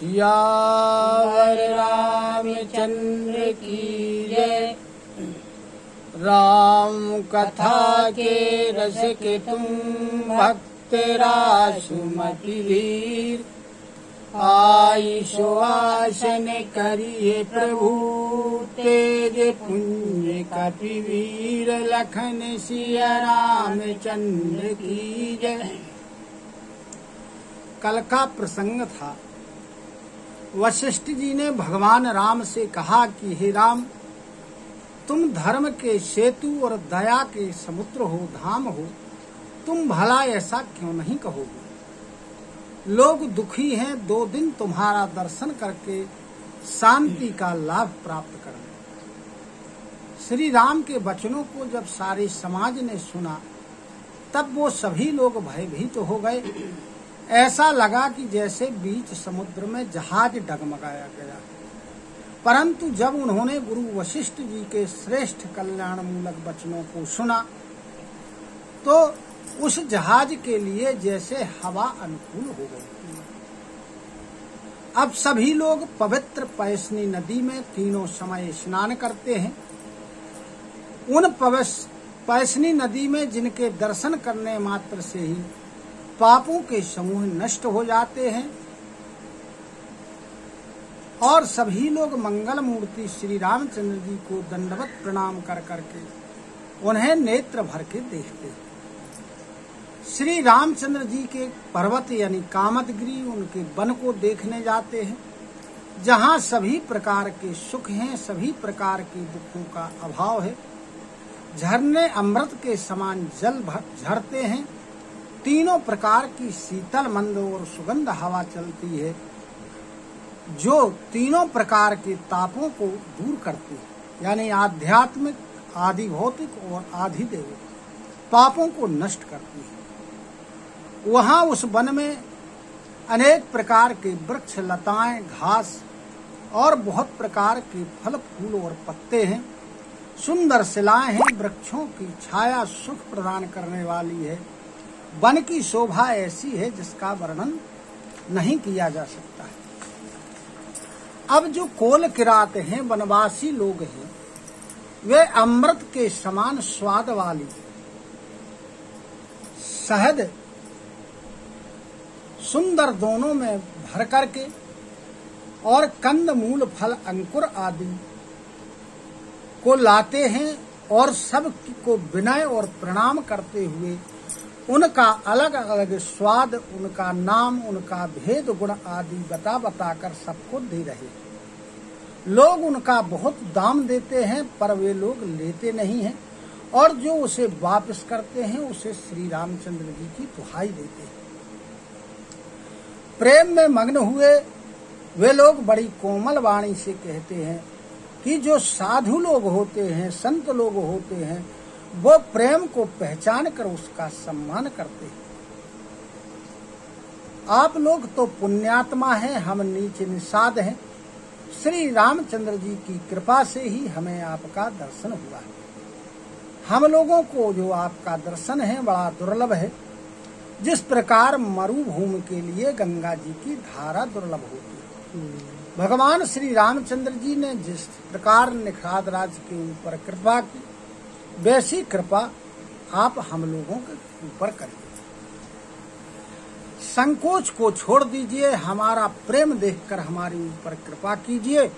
सियावर रामचंद्र की जय। राम कथा के रस के तुम भक्त रासुमति वीर। आई सुवासन करिए प्रभु तेज पुंज कपिवीर। लखन सिया रामचंद्र की जय। कल का प्रसंग था। वशिष्ठ जी ने भगवान राम से कहा कि हे राम, तुम धर्म के सेतु और दया के समुद्र हो, धाम हो, तुम भला ऐसा क्यों नहीं कहोगे? लोग दुखी हैं, 2 दिन तुम्हारा दर्शन करके शांति का लाभ प्राप्त करें। श्री राम के वचनों को जब सारे समाज ने सुना तब वो सभी लोग भयभीत हो गए। ऐसा लगा कि जैसे बीच समुद्र में जहाज डगमगाया गया। परंतु जब उन्होंने गुरु वशिष्ठ जी के श्रेष्ठ कल्याण मूलक वचनों को सुना तो उस जहाज के लिए जैसे हवा अनुकूल हो गई। अब सभी लोग पवित्र पैसनी नदी में तीनों समय स्नान करते हैं। उन पैसनी नदी में जिनके दर्शन करने मात्र से ही पापों के समूह नष्ट हो जाते हैं और सभी लोग मंगल मूर्ति श्री रामचंद्र जी को दंडवत प्रणाम कर करके उन्हें नेत्र भर के देखते हैं। श्री रामचंद्र जी के पर्वत यानी कामदगिरी, उनके वन को देखने जाते हैं, जहाँ सभी प्रकार के सुख हैं, सभी प्रकार के दुखों का अभाव है। झरने अमृत के समान जल झरते हैं। तीनों प्रकार की शीतल मंद और सुगंध हवा चलती है जो तीनों प्रकार के तापों को दूर करती है, यानी आध्यात्मिक, आदि भौतिक और आदि दैविक पापों को नष्ट करती है। वहाँ उस वन में अनेक प्रकार के वृक्ष, लताएं, घास और बहुत प्रकार के फल, फूल और पत्ते हैं। सुंदर शिलाएं हैं। वृक्षों की छाया सुख प्रदान करने वाली है। वन की शोभा ऐसी है जिसका वर्णन नहीं किया जा सकता है। अब जो कोल किरात हैं, वनवासी लोग हैं, वे अमृत के समान स्वाद वाली शहद सुंदर दोनों में भर करके और कंद मूल फल अंकुर आदि को लाते हैं और सब को विनय और प्रणाम करते हुए उनका अलग अलग स्वाद, उनका नाम, उनका भेद गुण आदि बता बताकर सबको दे रहे। लोग उनका बहुत दाम देते हैं पर वे लोग लेते नहीं हैं और जो उसे वापस करते हैं उसे श्री रामचंद्र जी की दुहाई देते हैं। प्रेम में मग्न हुए वे लोग बड़ी कोमल वाणी से कहते हैं कि जो साधु लोग होते हैं, संत लोग होते हैं, वो प्रेम को पहचान कर उसका सम्मान करते हैं। आप लोग तो पुण्यात्मा हैं, हम नीच निषाद हैं। श्री रामचंद्र जी की कृपा से ही हमें आपका दर्शन हुआ है। हम लोगों को जो आपका दर्शन है बड़ा दुर्लभ है। जिस प्रकार मरुभूमि के लिए गंगा जी की धारा दुर्लभ होती है, भगवान श्री रामचंद्र जी ने जिस प्रकार निषाद राज के ऊपर कृपा की, वैसी कृपा आप हम लोगों के ऊपर करिए। संकोच को छोड़ दीजिए, हमारा प्रेम देखकर हमारे ऊपर कृपा कीजिए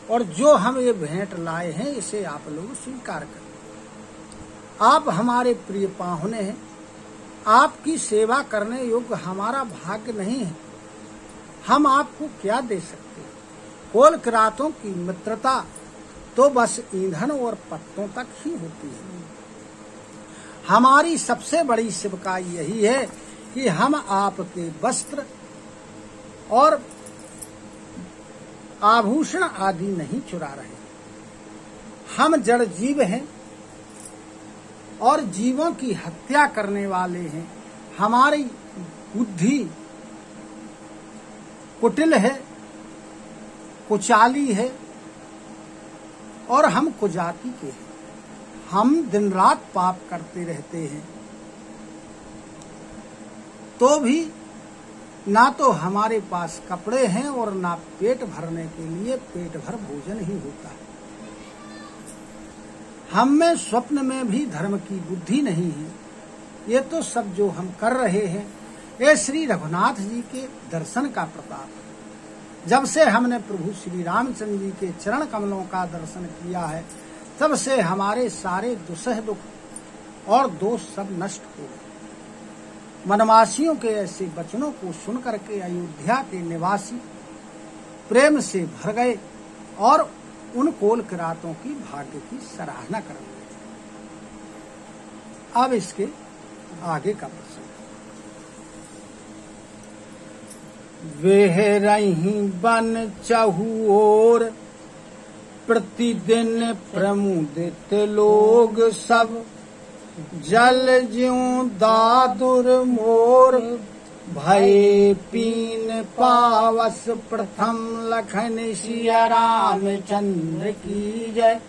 और जो हम ये भेंट लाए हैं इसे आप लोग स्वीकार करें। आप हमारे प्रिय पाहुने हैं। आपकी सेवा करने योग्य हमारा भाग्य नहीं है। हम आपको क्या दे सकते हैं? कोल किरातों की मित्रता तो बस ईंधन और पत्तों तक ही होती है। हमारी सबसे बड़ी सेवकाई यही है कि हम आपके वस्त्र और आभूषण आदि नहीं चुरा रहे। हम जड़ जीव हैं और जीवों की हत्या करने वाले हैं। हमारी बुद्धि कुटिल है, कुचाली है और हम कुजाति के हैं। हम दिन रात पाप करते रहते हैं तो भी ना तो हमारे पास कपड़े हैं और ना पेट भरने के लिए पेट भर भोजन ही होता है। हम में स्वप्न में भी धर्म की बुद्धि नहीं है। ये तो सब जो हम कर रहे हैं ये श्री रघुनाथ जी के दर्शन का प्रताप है। जब से हमने प्रभु श्री रामचंद्र जी के चरण कमलों का दर्शन किया है तब से हमारे सारे दुसह दुख और दोष सब नष्ट हो गए। वनवासियों के ऐसे वचनों को सुनकर के अयोध्या के निवासी प्रेम से भर गए और उन कोल किरातों की भाग्य की सराहना कर रहे। अब इसके आगे का प्रसंग। वेह रही बन चहुओर प्रतिदिन प्रमुदित लोग सब, जल ज्यों दादुर मोर भय पीन पावस प्रथम लखन सिया रामचंद्र की जय।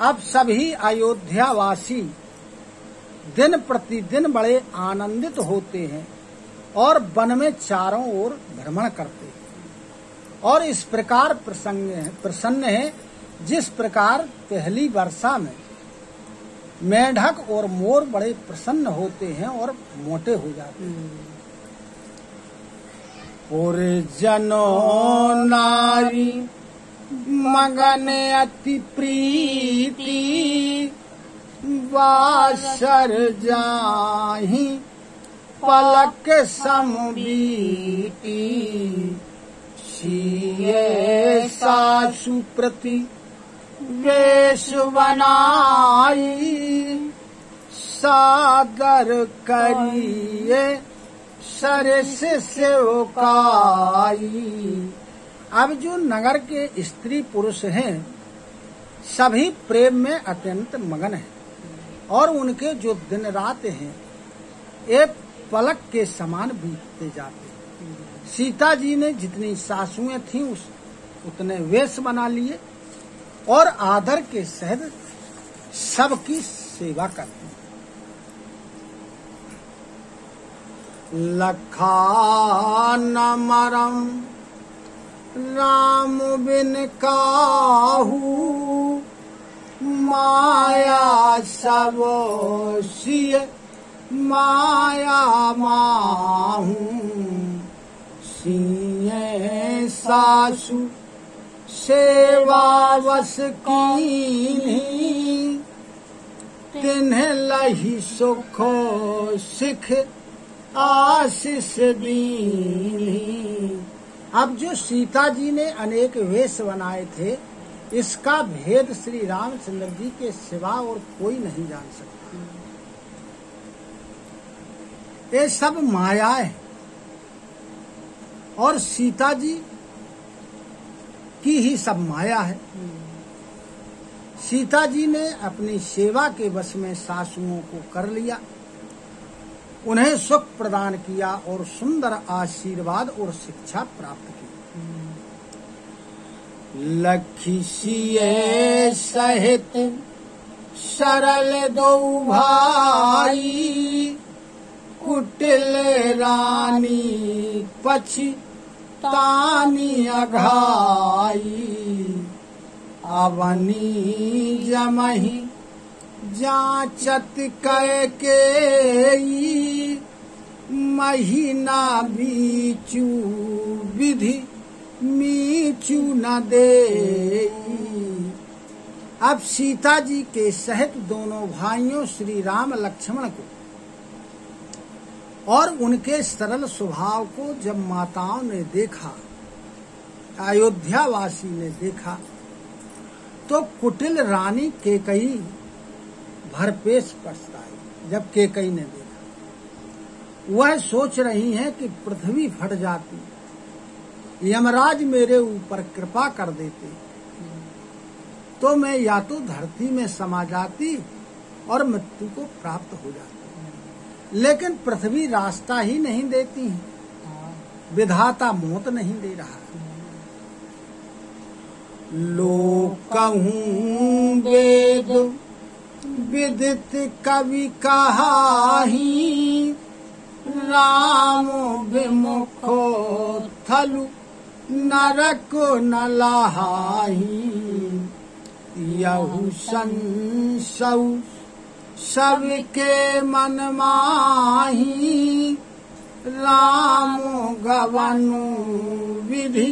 अब सभी अयोध्यावासी दिन प्रतिदिन बड़े आनंदित होते हैं और वन में चारों ओर भ्रमण करते हैं और इस प्रकार प्रसन्न है जिस प्रकार पहली वर्षा में मेढक और मोर बड़े प्रसन्न होते हैं और मोटे हो जाते हैं। और जनो नारी मगन अति प्रीति, वासर जाहि पलक समबीती, सिए सासु प्रति वेश बनाई, सादर करिए सरस सेवकाई। अब जो नगर के स्त्री पुरुष हैं सभी प्रेम में अत्यंत मगन हैं और उनके जो दिन रात हैं एक पलक के समान बीतते जाते हैं। सीता जी ने जितनी सासुएं थीं उतने वेश बना लिए और आदर के सहित सबकी सेवा करते हैं। लखा न मरम राम बिन काहू, माया सब सिय माया माहू, सिए सासु सेवा वस कीन्ही, तिन्ह लही सुखो सिख आशीष दीन्ही। अब जो सीता जी ने अनेक वेश बनाए थे इसका भेद श्री रामचंद्र जी के सिवा और कोई नहीं जान सकता। ये सब मायाएं और सीता जी की ही सब माया है। सीता जी ने अपनी सेवा के वश में सासुओं को कर लिया, उन्हें सुख प्रदान किया और सुंदर आशीर्वाद और शिक्षा प्राप्त की। लखी सिए सहित सरल दो भाई, कुटिल रानी पछी तानी अघाई, अवनी जमही जांचत कह के, महीना बीचू विधि मीचू न दे। अब सीता जी के सहित दोनों भाइयों श्री राम लक्ष्मण को और उनके सरल स्वभाव को जब माताओं ने देखा, अयोध्यावासी ने देखा, तो कुटिल रानी केकई भरपेश पछताई। जब केकई ने देखा वह सोच रही है कि पृथ्वी फट जाती, यमराज मेरे ऊपर कृपा कर देते तो मैं या तो धरती में समा जाती और मृत्यु को प्राप्त हो जाती, लेकिन पृथ्वी रास्ता ही नहीं देती है, विधाता मौत नहीं दे रहा। लोकहूँ वेद विदित कवि कहाही, राम विमुखो थलु नरक न लाही। यहु संसौ सबके मन माही। राम गवनु विधि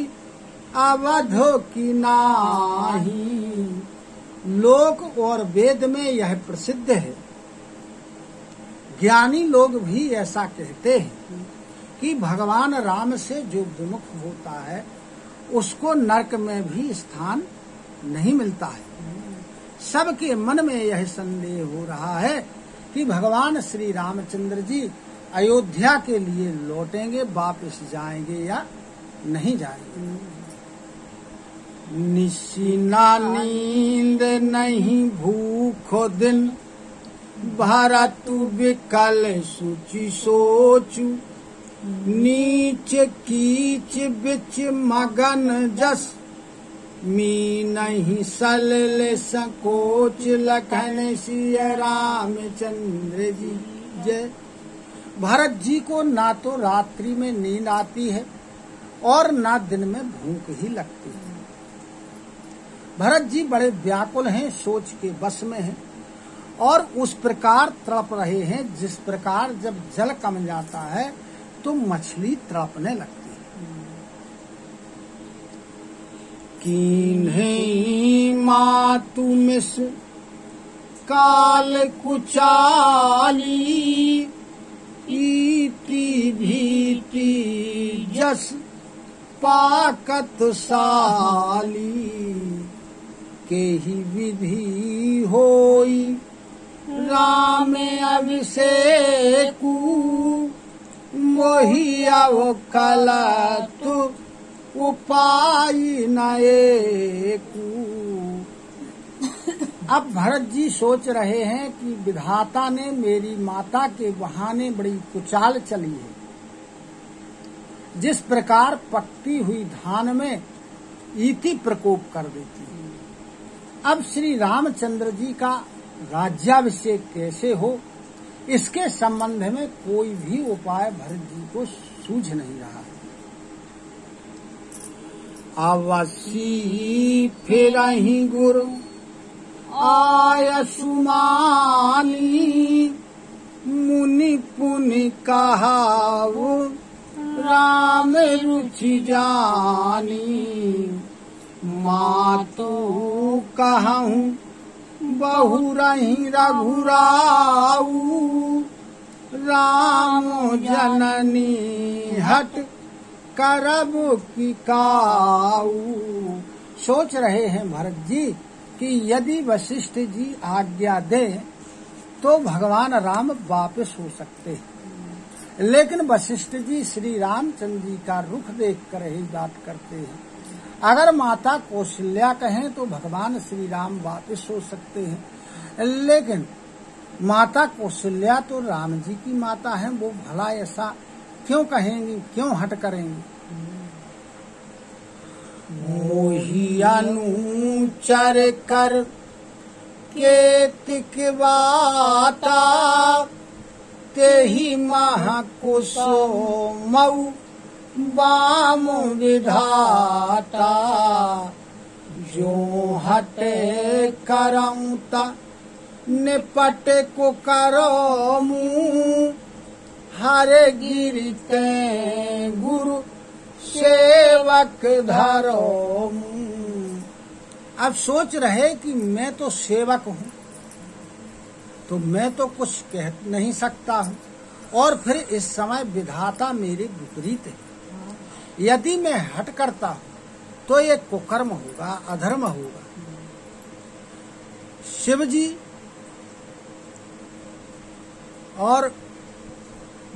अवधो की नाही। लोक और वेद में यह प्रसिद्ध है। ज्ञानी लोग भी ऐसा कहते हैं कि भगवान राम से जो विमुख होता है उसको नरक में भी स्थान नहीं मिलता है। सबके मन में यह संदेह हो रहा है कि भगवान श्री रामचंद्र जी अयोध्या के लिए लौटेंगे, वापस जाएंगे या नहीं जाएंगे। निशिना नींद नहीं भूखो दिन, भरतु विकल सुचि सोचु। नीच कीच बिच मगन जस, मी नहीं सलल संकोच। लखन सिय रामचंद्र जी जय। भरत जी को ना तो रात्रि में नींद आती है और ना दिन में भूख ही लगती है। भरत जी बड़े व्याकुल हैं, सोच के वश में हैं और उस प्रकार तड़प रहे हैं जिस प्रकार जब जल कम जाता है तो मछली तड़पने लगती है। कीन्हे मातु मिस काल कुचाली। इति भीति जस पाकत साली। केहि विधि होई राम अभिषेकु। मोहि अवकलतु उपाय न एकु। अब भरत जी सोच रहे हैं कि विधाता ने मेरी माता के बहाने बड़ी कुचाल चली है। जिस प्रकार पकती हुई धान में ईति प्रकोप कर देती है। अब श्री रामचंद्र जी का राज्याभिषेक कैसे हो, इसके संबंध में कोई भी उपाय भरत जी को सूझ नहीं रहा है। अवसी फिरहि गुरु आय सुमानी। मुनि पुनि कहाऊ राम रुचि जानी। मातु कहूँ बहु रही रघुराऊ। राम जननी हट करब की काऊ। सोच रहे हैं भरत जी कि यदि वशिष्ठ जी आज्ञा दे तो भगवान राम वापस हो सकते हैं, लेकिन वशिष्ठ जी श्री रामचंद्र जी का रुख देखकर ही बात करते हैं। अगर माता कौशल्या कहें तो भगवान श्री राम वापस हो सकते हैं, लेकिन माता कौशल्या तो राम जी की माता है, वो भला ऐसा क्यों कहेंगी, क्यों हट करेंगी। मोहि अनुचर कर केतिक बाता। तेहि महकुशो मऊ बाम विधाता। जो हटे करऊं ता निपट को करो मुँह। हरे गिरते गुरु सेवक धरो मुँह। अब सोच रहे कि मैं तो सेवक हूँ, तो मैं तो कुछ कह नहीं सकता हूँ, और फिर इस समय विधाता मेरे विपरीत है। यदि मैं हट करता हूँ तो ये कुकर्म होगा, अधर्म होगा। शिव जी और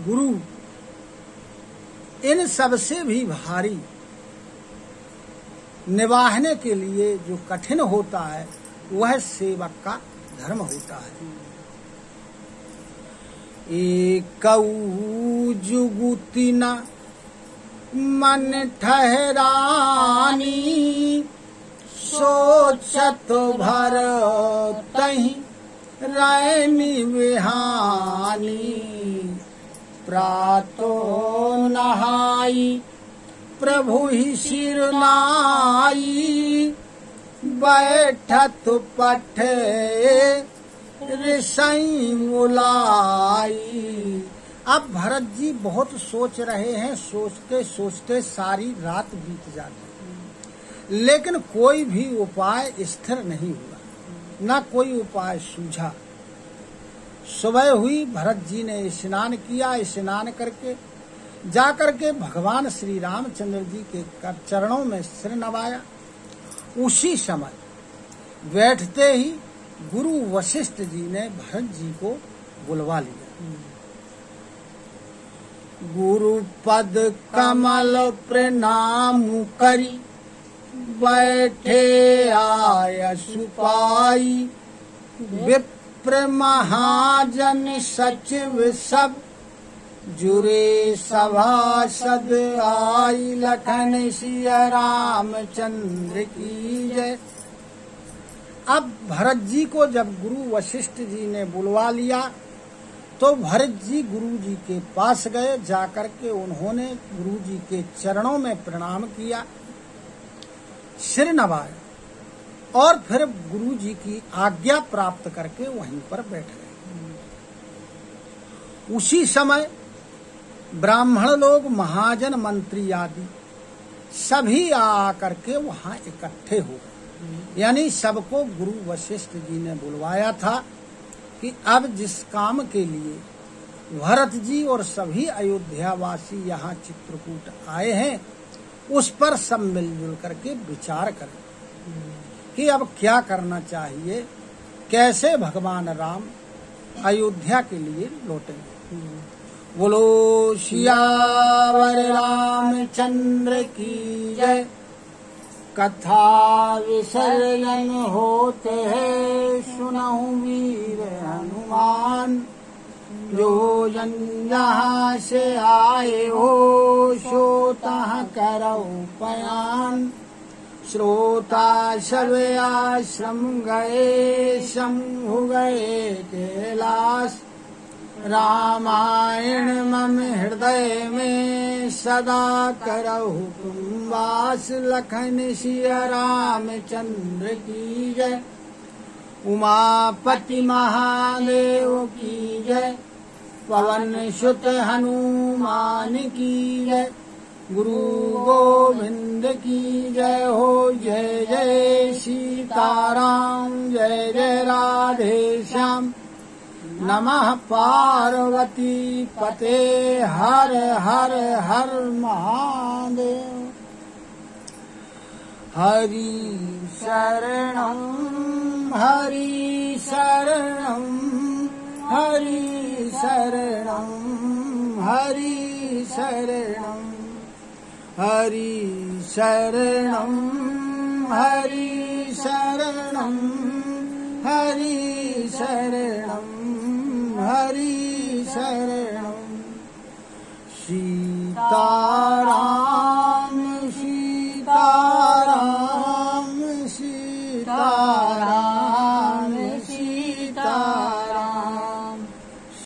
गुरु इन सब से भी भारी निभाने के लिए जो कठिन होता है वह सेवक का धर्म होता है। एकऊ जुगुति न मन ठहरानी। सोचत भर तहि रैनी विहानी। प्रातो नहाई प्रभु ही सिर नाई बैठत पठे ऋषि मुलाई। अब भरत जी बहुत सोच रहे हैं, सोचते सोचते सारी रात बीत जाती, लेकिन कोई भी उपाय स्थिर नहीं हुआ, न कोई उपाय सूझा। सुबह हुई, भरत जी ने स्नान किया, स्नान करके जाकर के भगवान श्री रामचंद्र जी के चरणों में सिर नवाया। उसी समय बैठते ही गुरु वशिष्ठ जी ने भरत जी को बुलवा लिया। गुरु पद कमल प्रणाम करी बैठे आय सुपाई। विप्र महाजन सचिव सब जुरे सभासद आई। लखन सिया रामचंद्र की जय। अब भरत जी को जब गुरु वशिष्ठ जी ने बुलवा लिया तो भरत जी गुरु जी के पास गए। जाकर के उन्होंने गुरु जी के चरणों में प्रणाम किया, सिर नवाया और फिर गुरु जी की आज्ञा प्राप्त करके वहीं पर बैठ गए। उसी समय ब्राह्मण लोग, महाजन, मंत्री आदि सभी आकर के वहां इकट्ठे हो गए। यानी सबको गुरु वशिष्ठ जी ने बुलवाया था कि अब जिस काम के लिए भरत जी और सभी अयोध्यावासी यहाँ चित्रकूट आए हैं उस पर सब मिलजुल करके विचार करें कि अब क्या करना चाहिए, कैसे भगवान राम अयोध्या के लिए लौटेंगे। बोलो सियावर रामचंद्र की जय। कथा विसर्जन होते हैं सुनहु वीर हनुमान। जो जन जहाँ से आए हो सो तहाँ करो पयान। श्रोता सब आश्रम गए शंभु गए कैलाश। रामायण मम हृदय में सदा करहु तुम वास। लखन सिया रामचंद्र की जय। उमापति महादेव की जय। पवन सुत हनुमान की जय। गुरु गोविंद की जय हो। जय जय सीताराम, जय जय राधे श्याम। नमः पार्वती पते हर हर हर महादेव। हरि शरणं हरि शरणं हरि शरणं हरि शरणं हरि शरणं हरि शरणं हरि शरणं हरि शरणं। सीता